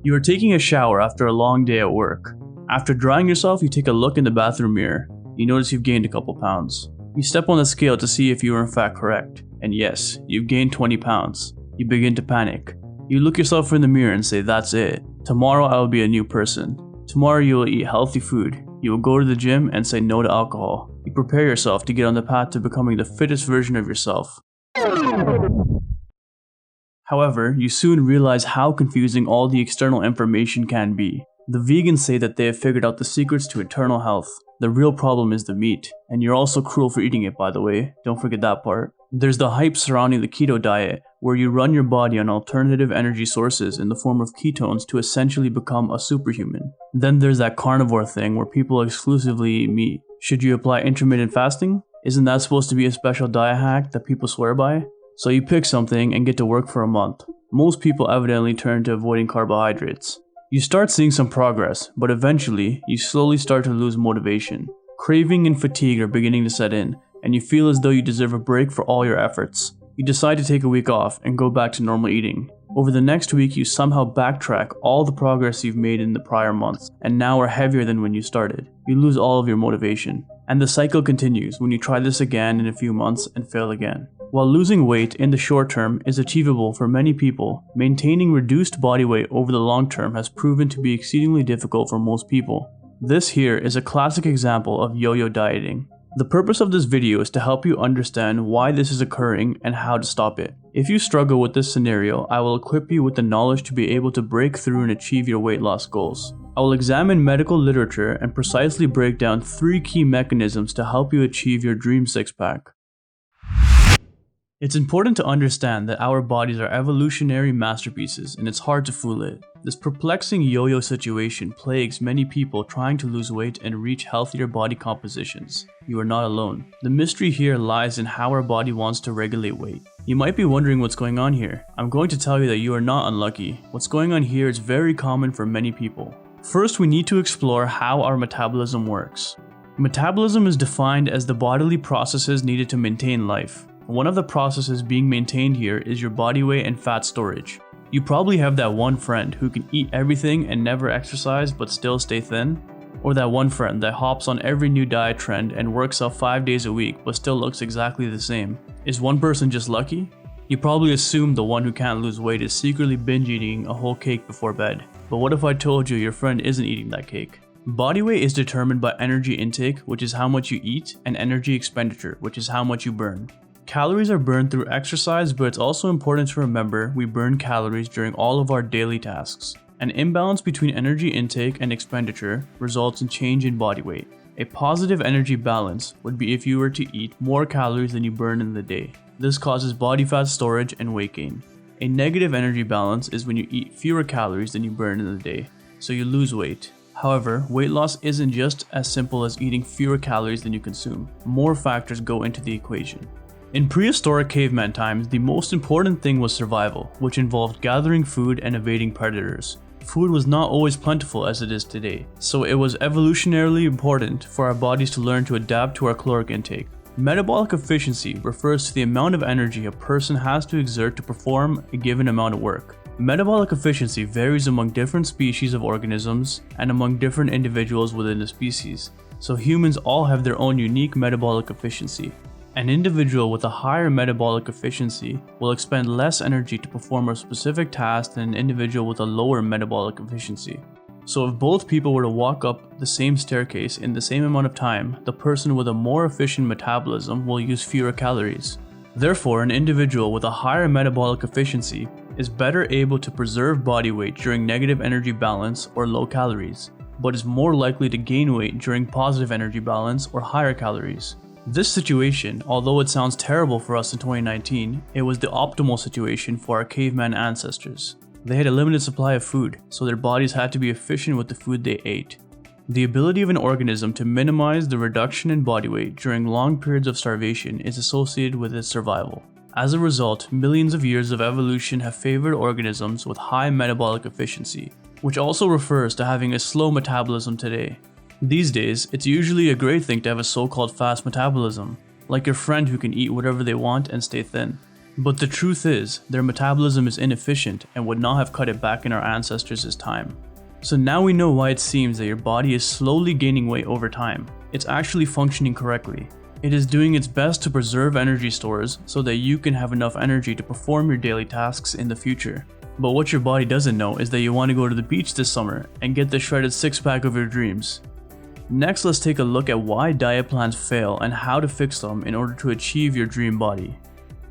You are taking a shower after a long day at work. After drying yourself, you take a look in the bathroom mirror. You notice you've gained a couple pounds. You step on the scale to see if you are in fact correct. And yes, you've gained 20 pounds. You begin to panic. You look yourself in the mirror and say, that's it. Tomorrow I will be a new person. Tomorrow you will eat healthy food. You will go to the gym and say no to alcohol. You prepare yourself to get on the path to becoming the fittest version of yourself. However, you soon realize how confusing all the external information can be. The vegans say that they have figured out the secrets to eternal health. The real problem is the meat. And you're also cruel for eating it, by the way. Don't forget that part. There's the hype surrounding the keto diet, where you run your body on alternative energy sources in the form of ketones to essentially become a superhuman. Then there's that carnivore thing where people exclusively eat meat. Should you apply intermittent fasting? Isn't that supposed to be a special diet hack that people swear by? So you pick something and get to work for a month. Most people evidently turn to avoiding carbohydrates. You start seeing some progress, but eventually, you slowly start to lose motivation. Craving and fatigue are beginning to set in, and you feel as though you deserve a break for all your efforts. You decide to take a week off and go back to normal eating. Over the next week, you somehow backtrack all the progress you've made in the prior months, and now are heavier than when you started. You lose all of your motivation. And the cycle continues when you try this again in a few months and fail again. While losing weight in the short term is achievable for many people, maintaining reduced body weight over the long term has proven to be exceedingly difficult for most people. This here is a classic example of yo-yo dieting. The purpose of this video is to help you understand why this is occurring and how to stop it. If you struggle with this scenario, I will equip you with the knowledge to be able to break through and achieve your weight loss goals. I will examine medical literature and precisely break down 3 key mechanisms to help you achieve your dream six-pack. It's important to understand that our bodies are evolutionary masterpieces, and it's hard to fool it. This perplexing yo-yo situation plagues many people trying to lose weight and reach healthier body compositions. You are not alone. The mystery here lies in how our body wants to regulate weight. You might be wondering what's going on here. I'm going to tell you that you are not unlucky. What's going on here is very common for many people. First, we need to explore how our metabolism works. Metabolism is defined as the bodily processes needed to maintain life. One of the processes being maintained here is your body weight and fat storage. You probably have that one friend who can eat everything and never exercise but still stay thin. Or that one friend that hops on every new diet trend and works out 5 days a week but still looks exactly the same. Is one person just lucky? You probably assume the one who can't lose weight is secretly binge eating a whole cake before bed. But what if I told you your friend isn't eating that cake? Body weight is determined by energy intake, which is how much you eat, and energy expenditure, which is how much you burn. Calories are burned through exercise, but it's also important to remember we burn calories during all of our daily tasks. An imbalance between energy intake and expenditure results in change in body weight. A positive energy balance would be if you were to eat more calories than you burn in the day. This causes body fat storage and weight gain. A negative energy balance is when you eat fewer calories than you burn in the day, so you lose weight. However, weight loss isn't just as simple as eating fewer calories than you consume. More factors go into the equation. In prehistoric caveman times, the most important thing was survival, which involved gathering food and evading predators. Food was not always plentiful as it is today, so it was evolutionarily important for our bodies to learn to adapt to our caloric intake. Metabolic efficiency refers to the amount of energy a person has to exert to perform a given amount of work. Metabolic efficiency varies among different species of organisms and among different individuals within a species, so humans all have their own unique metabolic efficiency. An individual with a higher metabolic efficiency will expend less energy to perform a specific task than an individual with a lower metabolic efficiency. So if both people were to walk up the same staircase in the same amount of time, the person with a more efficient metabolism will use fewer calories. Therefore, an individual with a higher metabolic efficiency is better able to preserve body weight during negative energy balance or low calories, but is more likely to gain weight during positive energy balance or higher calories. This situation, although it sounds terrible for us in 2019, it was the optimal situation for our caveman ancestors. They had a limited supply of food, so their bodies had to be efficient with the food they ate. The ability of an organism to minimize the reduction in body weight during long periods of starvation is associated with its survival. As a result, millions of years of evolution have favored organisms with high metabolic efficiency, which also refers to having a slow metabolism today. These days, it's usually a great thing to have a so-called fast metabolism, like your friend who can eat whatever they want and stay thin. But the truth is, their metabolism is inefficient and would not have cut it back in our ancestors' time. So now we know why it seems that your body is slowly gaining weight over time. It's actually functioning correctly. It is doing its best to preserve energy stores so that you can have enough energy to perform your daily tasks in the future. But what your body doesn't know is that you want to go to the beach this summer and get the shredded six-pack of your dreams. Next, let's take a look at why diet plans fail and how to fix them in order to achieve your dream body.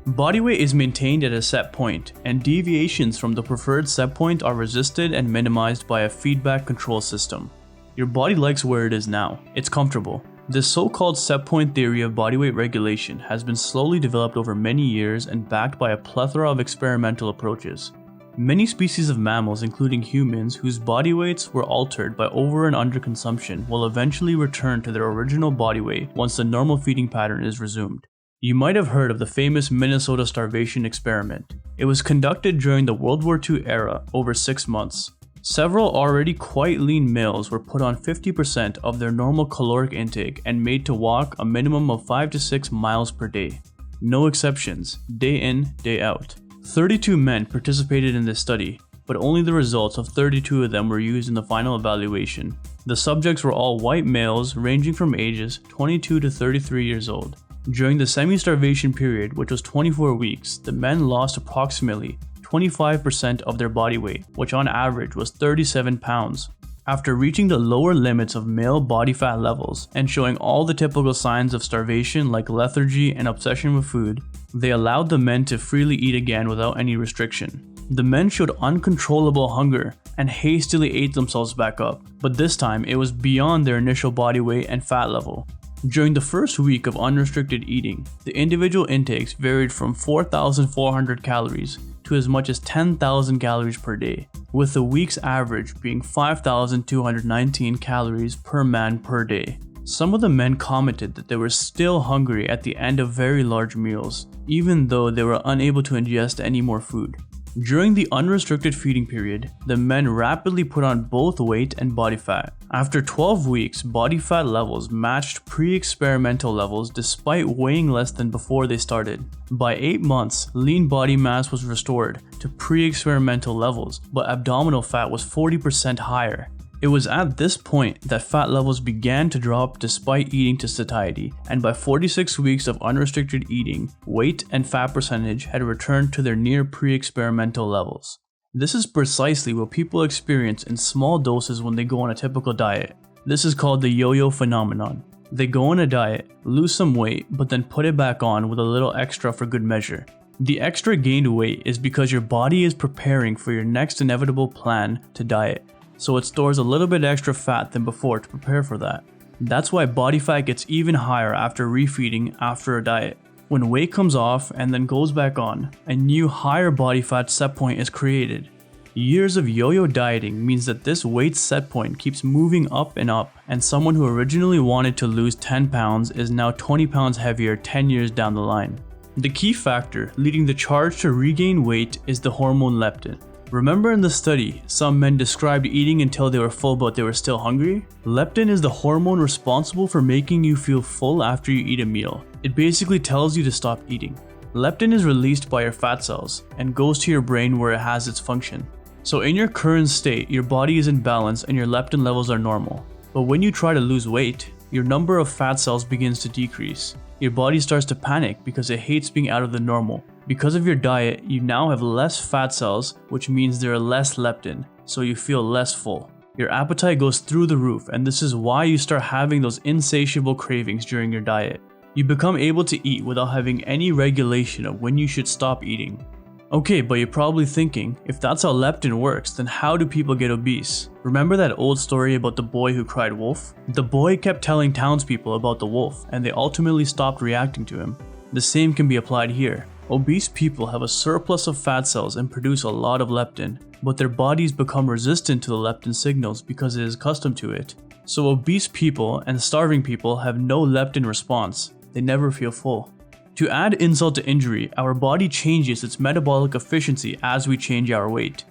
Body weight is maintained at a set point, and deviations from the preferred set point are resisted and minimized by a feedback control system. Your body likes where it is now. It's comfortable. This so-called set point theory of body weight regulation has been slowly developed over many years and backed by a plethora of experimental approaches. Many species of mammals, including humans, whose body weights were altered by over and under consumption, will eventually return to their original body weight once the normal feeding pattern is resumed. You might have heard of the famous Minnesota starvation experiment. It was conducted during the World War II era over 6 months. Several already quite lean males were put on 50% of their normal caloric intake and made to walk a minimum of 5 to 6 miles per day. No exceptions, day in, day out. 32 men participated in this study, but only the results of 32 of them were used in the final evaluation. The subjects were all white males ranging from ages 22 to 33 years old. During the semi-starvation period, which was 24 weeks, the men lost approximately 25% of their body weight, which on average was 37 pounds. After reaching the lower limits of male body fat levels and showing all the typical signs of starvation like lethargy and obsession with food, they allowed the men to freely eat again without any restriction. The men showed uncontrollable hunger and hastily ate themselves back up, but this time it was beyond their initial body weight and fat level. During the first week of unrestricted eating, the individual intakes varied from 4,400 calories to as much as 10,000 calories per day, with the week's average being 5,219 calories per man per day. Some of the men commented that they were still hungry at the end of very large meals, even though they were unable to ingest any more food. During the unrestricted feeding period, the men rapidly put on both weight and body fat. After 12 weeks, body fat levels matched pre-experimental levels despite weighing less than before they started. By 8 months, lean body mass was restored to pre-experimental levels, but abdominal fat was 40% higher. It was at this point that fat levels began to drop despite eating to satiety, and by 46 weeks of unrestricted eating, weight and fat percentage had returned to their near pre-experimental levels. This is precisely what people experience in small doses when they go on a typical diet. This is called the yo-yo phenomenon. They go on a diet, lose some weight, but then put it back on with a little extra for good measure. The extra gained weight is because your body is preparing for your next inevitable plan to diet, so it stores a little bit extra fat than before to prepare for that. That's why body fat gets even higher after refeeding after a diet. When weight comes off and then goes back on, a new higher body fat set point is created. Years of yo-yo dieting means that this weight set point keeps moving up, and someone who originally wanted to lose 10 pounds is now 20 pounds heavier 10 years down the line. The key factor leading the charge to regain weight is the hormone leptin. Remember in the study, some men described eating until they were full but they were still hungry? Leptin is the hormone responsible for making you feel full after you eat a meal. It basically tells you to stop eating. Leptin is released by your fat cells and goes to your brain where it has its function. So in your current state, your body is in balance and your leptin levels are normal. But when you try to lose weight, your number of fat cells begins to decrease. Your body starts to panic because it hates being out of the normal. Because of your diet, you now have less fat cells, which means there are less leptin, so you feel less full. Your appetite goes through the roof, and this is why you start having those insatiable cravings during your diet. You become able to eat without having any regulation of when you should stop eating. Okay, but you're probably thinking, if that's how leptin works, then how do people get obese? Remember that old story about the boy who cried wolf? The boy kept telling townspeople about the wolf, and they ultimately stopped reacting to him. The same can be applied here. Obese people have a surplus of fat cells and produce a lot of leptin, but their bodies become resistant to the leptin signals because it is accustomed to it. So obese people and starving people have no leptin response. They never feel full. To add insult to injury, our body changes its metabolic efficiency as we change our weight.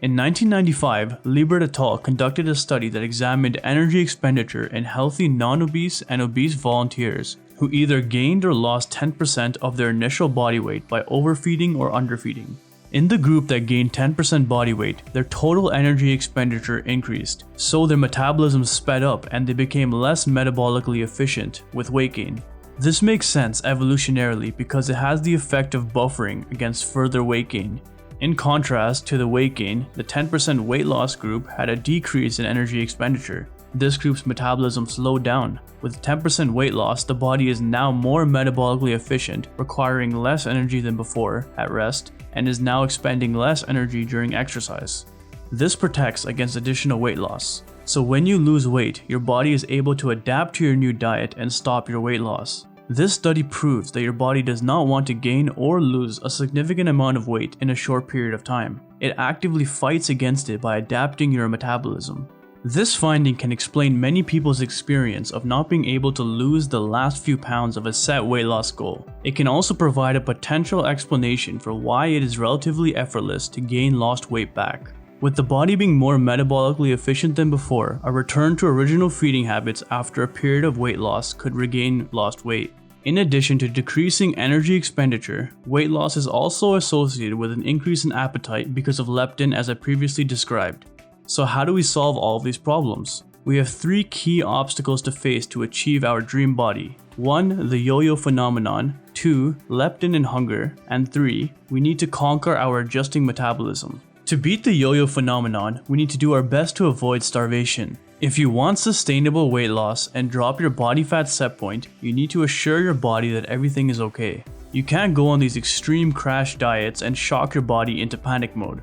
In 1995, Leibel et al. Conducted a study that examined energy expenditure in healthy non-obese and obese volunteers who either gained or lost 10% of their initial body weight by overfeeding or underfeeding. In the group that gained 10% body weight, their total energy expenditure increased, so their metabolism sped up and they became less metabolically efficient with weight gain. This makes sense evolutionarily because it has the effect of buffering against further weight gain. In contrast to the weight gain, the 10% weight loss group had a decrease in energy expenditure. This group's metabolism slowed down. With 10% weight loss, the body is now more metabolically efficient, requiring less energy than before at rest, and is now expending less energy during exercise. This protects against additional weight loss. So when you lose weight, your body is able to adapt to your new diet and stop your weight loss. This study proves that your body does not want to gain or lose a significant amount of weight in a short period of time. It actively fights against it by adapting your metabolism. This finding can explain many people's experience of not being able to lose the last few pounds of a set weight loss goal. It can also provide a potential explanation for why it is relatively effortless to gain lost weight back. With the body being more metabolically efficient than before, a return to original feeding habits after a period of weight loss could regain lost weight. In addition to decreasing energy expenditure, weight loss is also associated with an increase in appetite because of leptin, as I previously described. So how do we solve all of these problems? We have 3 key obstacles to face to achieve our dream body. 1. The yo-yo phenomenon. 2. Leptin and hunger. And 3. We need to conquer our adjusting metabolism. To beat the yo-yo phenomenon, we need to do our best to avoid starvation. If you want sustainable weight loss and drop your body fat set point, you need to assure your body that everything is okay. You can't go on these extreme crash diets and shock your body into panic mode.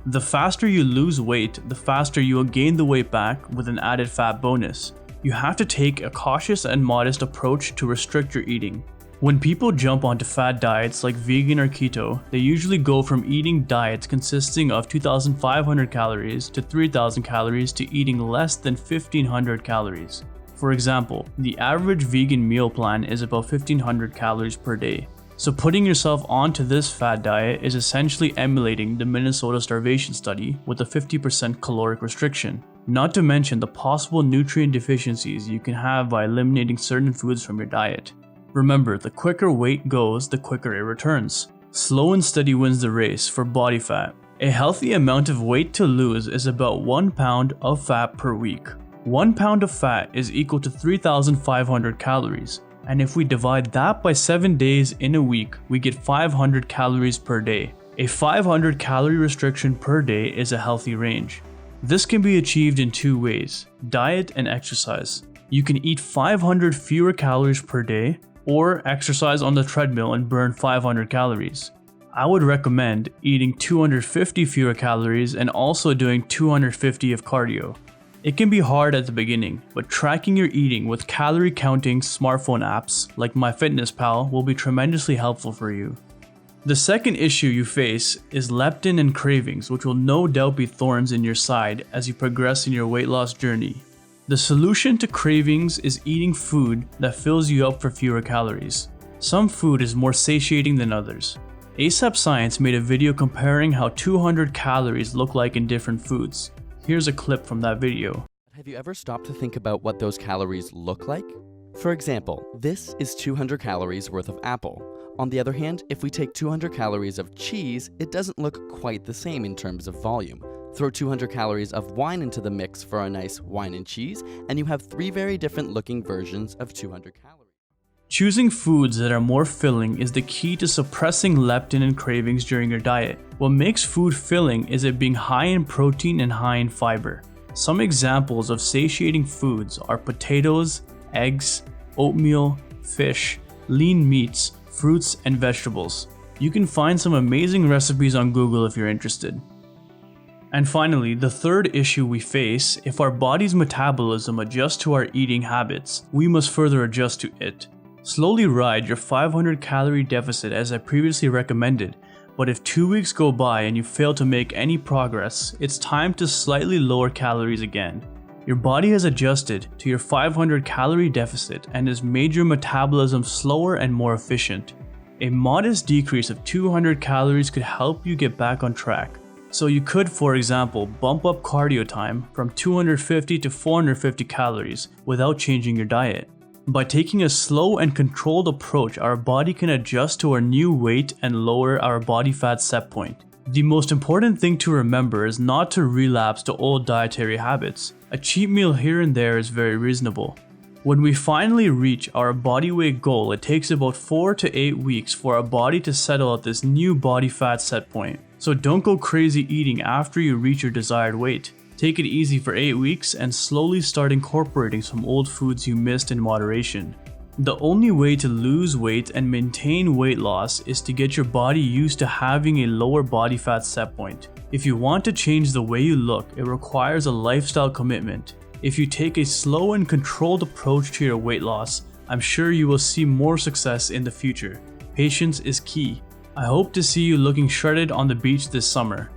The faster you lose weight, the faster you will gain the weight back with an added fat bonus. You have to take a cautious and modest approach to restrict your eating. When people jump onto fad diets like vegan or keto, they usually go from eating diets consisting of 2,500 calories to 3,000 calories to eating less than 1,500 calories. For example, the average vegan meal plan is about 1,500 calories per day. So putting yourself onto this fad diet is essentially emulating the Minnesota starvation study with a 50% caloric restriction. Not to mention the possible nutrient deficiencies you can have by eliminating certain foods from your diet. Remember, the quicker weight goes, the quicker it returns. Slow and steady wins the race for body fat. A healthy amount of weight to lose is about 1 pound of fat per week. 1 pound of fat is equal to 3,500 calories. And if we divide that by 7 days in a week, we get 500 calories per day. A 500 calorie restriction per day is a healthy range. This can be achieved in 2 ways: diet and exercise. You can eat 500 fewer calories per day, or exercise on the treadmill and burn 500 calories. I would recommend eating 250 fewer calories and also doing 250 of cardio. It can be hard at the beginning, but tracking your eating with calorie counting smartphone apps like MyFitnessPal will be tremendously helpful for you. The second issue you face is leptin and cravings, which will no doubt be thorns in your side as you progress in your weight loss journey. The solution to cravings is eating food that fills you up for fewer calories. Some food is more satiating than others. ASAP Science made a video comparing how 200 calories look like in different foods. Here's a clip from that video. Have you ever stopped to think about what those calories look like? For example, this is 200 calories worth of apple. On the other hand, if we take 200 calories of cheese, it doesn't look quite the same in terms of volume. Throw 200 calories of wine into the mix for a nice wine and cheese, and you have 3 very different looking versions of 200 calories. Choosing foods that are more filling is the key to suppressing leptin and cravings during your diet. What makes food filling is it being high in protein and high in fiber. Some examples of satiating foods are potatoes, eggs, oatmeal, fish, lean meats, fruits, and vegetables. You can find some amazing recipes on Google if you're interested. And finally, the third issue we face: if our body's metabolism adjusts to our eating habits, we must further adjust to it. Slowly ride your 500 calorie deficit as I previously recommended, but if 2 weeks go by and you fail to make any progress, it's time to slightly lower calories again. Your body has adjusted to your 500 calorie deficit and has made your metabolism slower and more efficient. A modest decrease of 200 calories could help you get back on track. So you could, for example, bump up cardio time from 250 to 450 calories without changing your diet. By taking a slow and controlled approach, our body can adjust to our new weight and lower our body fat set point. The most important thing to remember is not to relapse to old dietary habits. A cheat meal here and there is very reasonable. When we finally reach our body weight goal, it takes about 4 to 8 weeks for our body to settle at this new body fat set point. So don't go crazy eating after you reach your desired weight. Take it easy for 8 weeks and slowly start incorporating some old foods you missed in moderation. The only way to lose weight and maintain weight loss is to get your body used to having a lower body fat set point. If you want to change the way you look, it requires a lifestyle commitment. If you take a slow and controlled approach to your weight loss, I'm sure you will see more success in the future. Patience is key. I hope to see you looking shredded on the beach this summer.